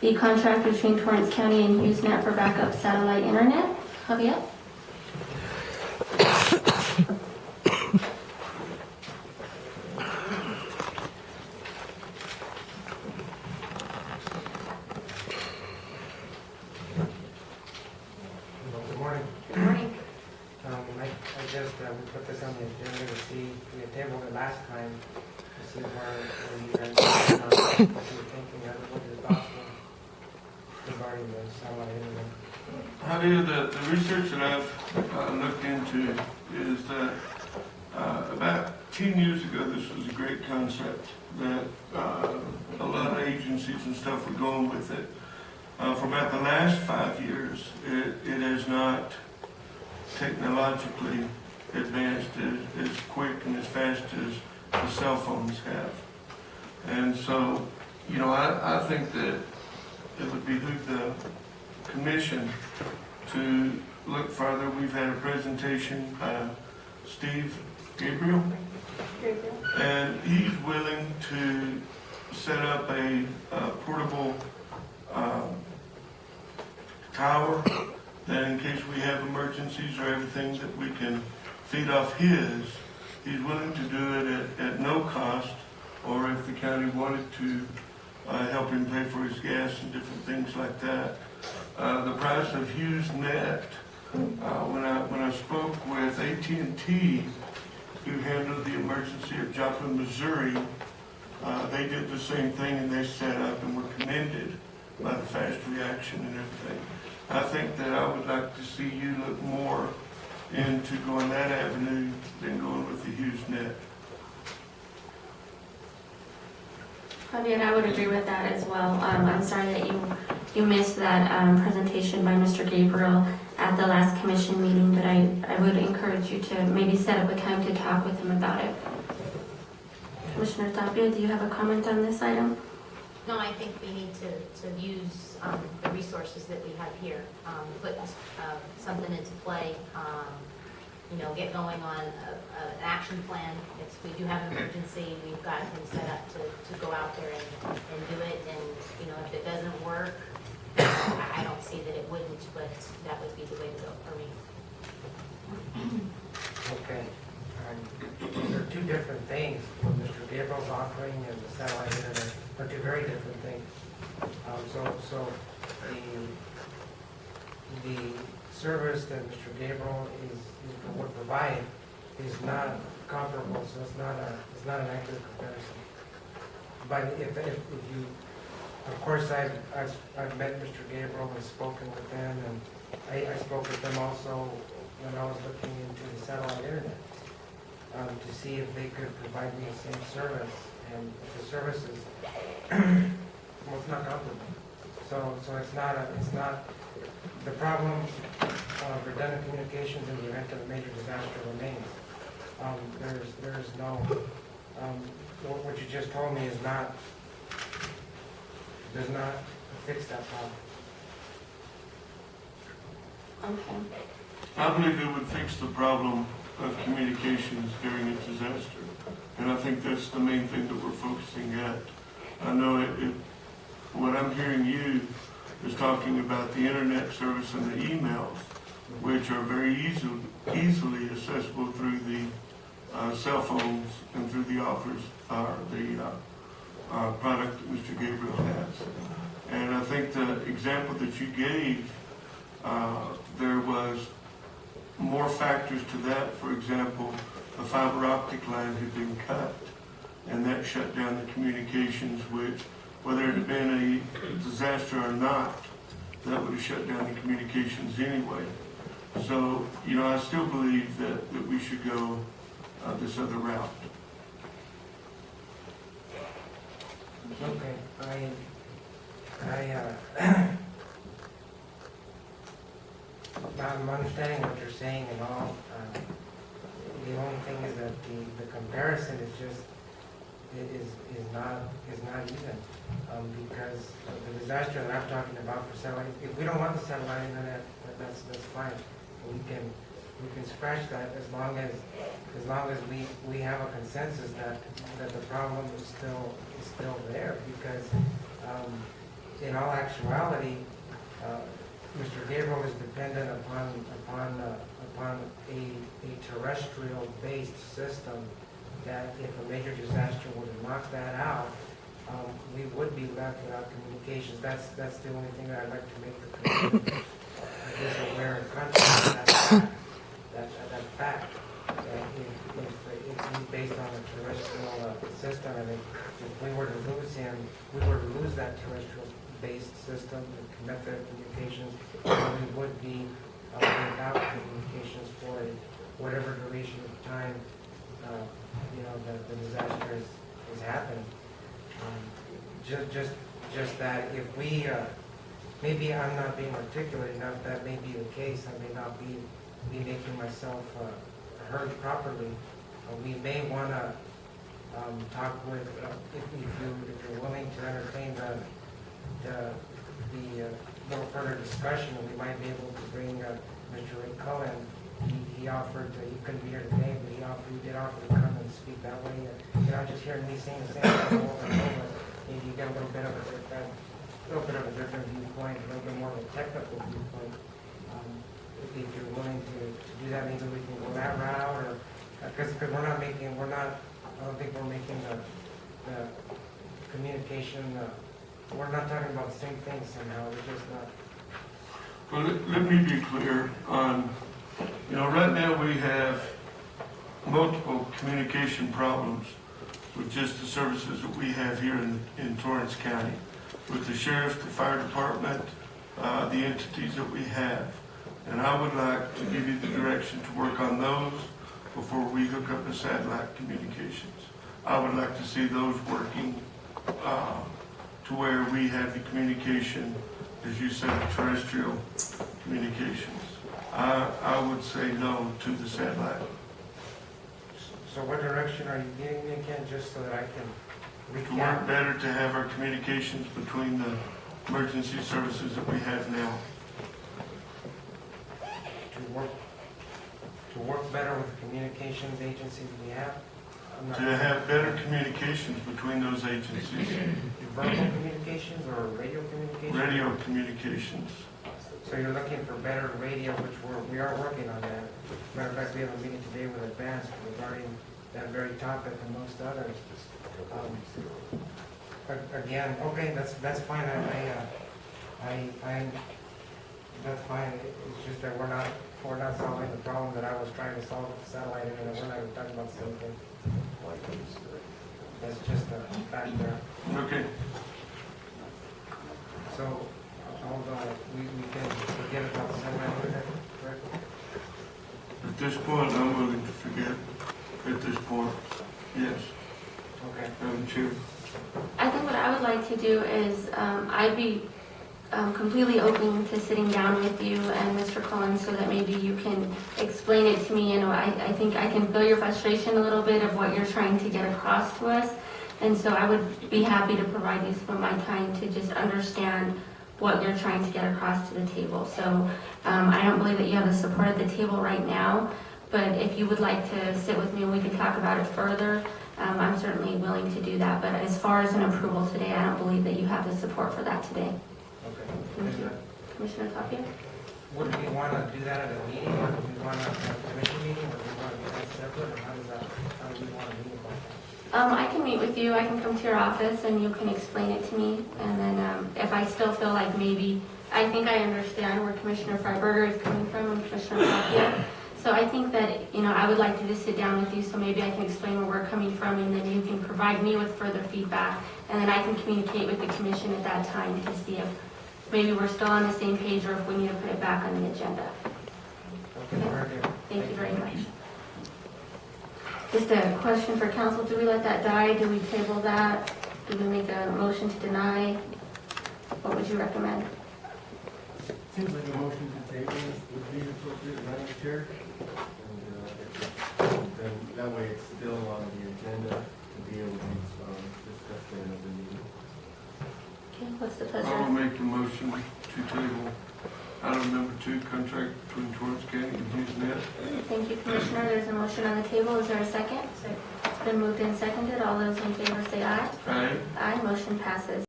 the contract between Torrance County and HughesNet for backup satellite internet. Hewett? Good morning. Good morning. I just, we put this on the agenda to see, we had tabled it last time, to see where you guys what you were thinking, what your thoughts were regarding the satellite internet. How do the research that I've looked into is that about 10 years ago, this was a great concept that a lot of agencies and stuff were going with it. For about the last 5 years, it has not technologically advanced as quick and as fast as the cell phones have. And so, you know, I think that it would behoove the commission to look further. We've had a presentation by Steve Gabriel, and he's willing to set up a portable tower that in case we have emergencies or everything that we can feed off his. He's willing to do it at no cost, or if the county wanted to help him pay for his gas and different things like that. The price of HughesNet, when I spoke with AT&T, who handled the emergency of Joplin, Missouri, they did the same thing, and they set up and were commended by the fast reaction and everything. I think that I would like to see you look more into going that avenue than going with the HughesNet. Hewett, I would agree with that as well. I'm sorry that you missed that presentation by Mr. Gabriel at the last commission meeting, but I would encourage you to maybe set up a time to talk with him about it. Commissioner Tapia, do you have a comment on this item? No, I think we need to use the resources that we have here, put something into play, you know, get going on an action plan. If we do have an emergency, we've got him set up to go out there and do it. And, you know, if it doesn't work, I don't see that it wouldn't, but that would be the way to go for me. Okay. There are two different things. What Mr. Gabriel's offering and the satellite internet are two very different things. So the service that Mr. Gabriel would provide is not comparable, so it's not an accurate comparison. But if you, of course, I've met Mr. Gabriel and spoken with them, and I spoke with them also when I was looking into the satellite internet. To see if they could provide me the same service, and the services, well, it's not comparable. So it's not the problem of redundant communications in the event of a major disaster remains. There's no what you just told me does not fix that problem. Okay. I believe it would fix the problem of communications during a disaster. And I think that's the main thing that we're focusing at. I know what I'm hearing you is talking about the internet service and the emails, which are very easily accessible through the cell phones and through the offers, the product that Mr. Gabriel has. And I think the example that you gave, there was more factors to that. For example, a fiber optic line had been cut, and that shut down the communications, which, whether it had been a disaster or not, that would have shut down the communications anyway. So, you know, I still believe that we should go this other route. Okay, I'm understanding what you're saying and all. The only thing is that the comparison is just not even because the disaster that I'm talking about for satellite. If we don't want the satellite internet, that's fine. We can scratch that as long as we have a consensus that the problem is still there, because in all actuality, Mr. Gabriel is dependent upon a terrestrial-based system that if a major disaster were to knock that out, we would be left without communications. That's the only thing that I'd like to make the commission aware and conscious of that fact. If he's based on a terrestrial system, and if we were to lose him, we were to lose that terrestrial-based system, the method of communications, we would be without communications for whatever duration of time, the disaster is happening. Just that if we, maybe I'm not being articulate enough, that may be the case. I may not be making myself heard properly. We may want to talk with, if you're willing to entertain the little further discussion, we might be able to bring Mr. Ray Cullen. He offered, he couldn't be here today, but he did offer to come and speak that way. Just hearing me saying the same thing over and over, maybe you get a little bit of a different viewpoint, a little bit more of a technical viewpoint. If you're willing to do that, maybe we can go that route, or because I don't think we're making the communication. We're not talking about the same thing somehow. We're just not. Well, let me be clear on, right now we have multiple communication problems with just the services that we have here in Torrance County, with the sheriff, the fire department, the entities that we have. And I would like to give you the direction to work on those before we hook up the satellite communications. I would like to see those working to where we have the communication, as you said, terrestrial communications. I would say no to the satellite. So what direction are you giving me again, just so that I can recap? To work better to have our communications between the emergency services that we have now. To work better with the communications agencies we have? To have better communications between those agencies. Verbal communications or radio communications? Radio communications. So you're looking for better radio, which we are working on that. Matter of fact, we have a meeting today with Advanced regarding that very topic amongst others. Again, okay, that's fine. That's fine. It's just that we're not solving the problem that I was trying to solve with the satellite, and we're not even talking about the same thing. That's just a fact there. Okay. So, although we can forget about the satellite, correct? At this point, I'm willing to forget. At this point, yes. Okay. Madam Chair. I think what I would like to do is, I'd be completely open to sitting down with you and Mr. Collins so that maybe you can explain it to me. I think I can feel your frustration a little bit of what you're trying to get across to us. And so I would be happy to provide you some of my time to just understand what you're trying to get across to the table. So I don't believe that you have the support at the table right now, but if you would like to sit with me and we can talk about it further, I'm certainly willing to do that. But as far as an approval today, I don't believe that you have the support for that today. Okay. Thank you. Commissioner Tapia? Would we want to do that at a meeting, or do we want to have a commission meeting, or do we want to do that separate, or how do we want to meet about that? I can meet with you. I can come to your office and you can explain it to me. And then if I still feel like maybe, I think I understand where Commissioner Freiberger is coming from and Commissioner Tapia. So I think that, I would like to just sit down with you so maybe I can explain where we're coming from, and then you can provide me with further feedback. And then I can communicate with the commission at that time to see if maybe we're still on the same page or if we need to put it back on the agenda. Okay, very good. Thank you very much. Just a question for council. Do we let that die? Do we table that? Do we make a motion to deny? What would you recommend? Seems like a motion to table would be appropriate, Madam Chair. And then that way it's still on the agenda to be able to discuss it in the meeting. Okay, what's the I pleasure? will make the motion to table item number 2, contract between Torrance County and HughesNet. Thank you, Commissioner. There's a motion on the table. Is there a second? It's been moved and seconded. All those in favor say aye. Aye. Aye, motion passes.